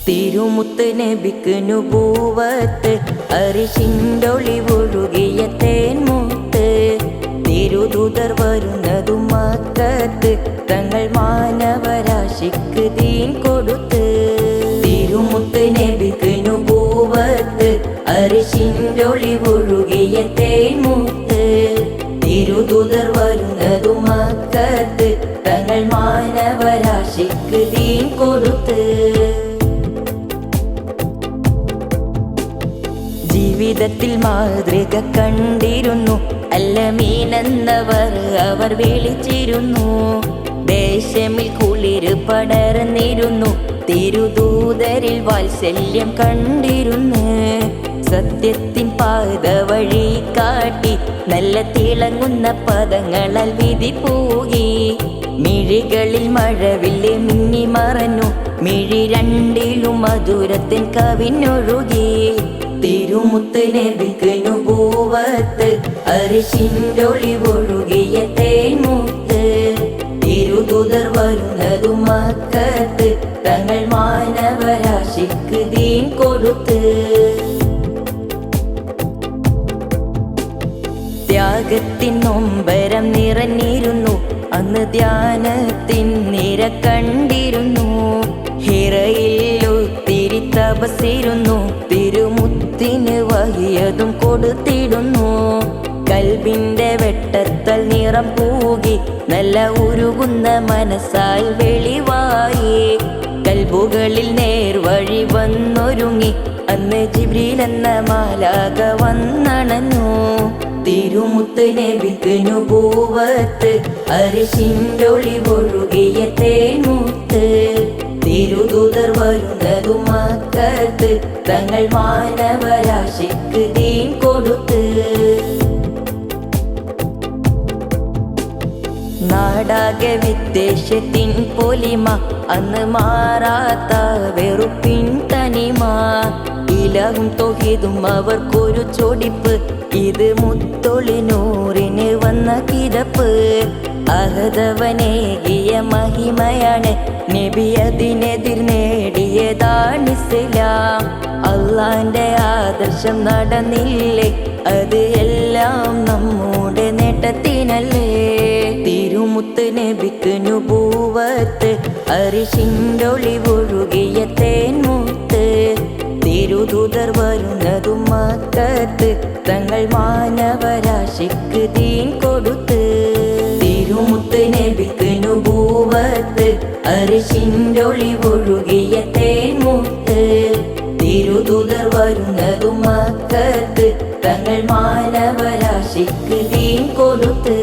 തിരുമുത്ത് നബിക്ക് നുബൂവത്ത് അരിശിൻ്റൊളിവൊഴുകിയ തേൻമുത്ത് തിരുദൂതർ വരുന്നതും മക്കത്ത് തങ്ങൾ മാനവരാശിക്ക് ദീൻ കൊടുത്ത് തിരുമുത്ത് നബിക്ക് നുബൂവത്ത് അരിശിൻ്റൊളിവൊഴുകിയ തേൻമുത്ത് തിരുദൂതർ വരുന്നതും മക്കത്ത് തങ്ങൾ മാനവരാശിക്ക് ദീൻ കൊടുത്ത് ജീവിതത്തിൽ മാതൃക കണ്ടിരുന്നു അല്ലമീനെന്നവർ അവർ വിളിച്ചിരുന്നു ദേശമിൽ കുളിര് പടർന്നിരുന്നു തിരുദൂതരിൽ വാത്സല്യം കണ്ടിരുന്നു സത്യത്തിൻ പാത വഴി കാട്ടി നല്ല തിളങ്ങുന്ന പദങ്ങളാൽ വിധി പൂകി മിഴികളിൽ മഴവില്ല് മിന്നി മറഞ്ഞു മിഴി രണ്ടിലും മധുരത്തിൻ കവിഞ്ഞൊഴുകി തിരുമുത്ത് നബിക്ക് നുബൂവത്ത് അരിശിൻ്റൊളിവൊഴുകിയ തേൻമുത്ത് തിരുദൂതർ വരുന്നതും മക്കത്ത് തങ്ങൾ മാനവരാശിക്ക് ദീൻ കൊടുത്ത് ത്യാഗത്തിൻ നൊമ്പരം നിറഞ്ഞിരുന്നു അന്ന് ധ്യാനത്തിൻ നിര കണ്ടിരുന്നു ഹിറയിൽ ഒത്തിരി തപസ്സിരുന്നു തിരുമുത്തിന് വഹിയതും കൊടുത്തിടുന്നു കൽബിന്റെ വെട്ടത്തൽ നിറം പൂകി നല്ല ഉരുകുന്ന മനസ്സായി വെളിവായി കൽബുകളിൽ നേർവഴി വന്നൊരുങ്ങി അന്ന് ജിബ്രീൽ എന്ന മാലാക വന്നണഞ്ഞു തിരുമുത്ത് നബിക്ക് നുബൂവത്ത് അരിശിൻ്റൊളിവൊഴുകിയ തേൻമുത്ത് തിരുദൂതർ വരുന്നതും മക്കത്ത് തങ്ങൾ മാനവരാശിക്ക് ദീൻ കൊടുത്ത് നാടാകെ വിദ്വേഷത്തിൻ പൊലിമ അന്ന് മാറാത്ത വെറുപ്പിൻ തനിമ ഇലഹും തൊഹിതും അവർക്കൊരു ചൊടിപ്പ് ഇത് മുത്തൊളിനൂറിന് വന്ന കിതപ്പ് അഹദവനേകിയ മഹിമയാണ് നബി അതിനെതിർ നേടിയതാണ് ഇസ്ലാം അള്ളാന്റെ ആദർശം നടന്നില്ലേ അത് എല്ലാം നമ്മുടെ നേട്ടത്തിനല്ലേ തിരുമുത്ത് നബിക്ക് നുബൂവത്ത് അരിശിൻ്റൊളിവൊഴുകിയ തേൻമുത്ത് തിരുദൂതർ വരുന്നതും മക്കത്ത് തങ്ങൾ മാനവരാശിക്ക് ദീൻ കൊടുത്ത് തിരുമുത്ത് നബിക്ക് നുബൂവത്ത് അരിശിൻ്റൊളിവൊഴുകിയ തേൻമുത്ത് തിരുദൂതർ വരുന്നതും മക്കത്ത് തങ്ങൾ മാനവരാശിക്ക് ദീൻ കൊടുത്ത്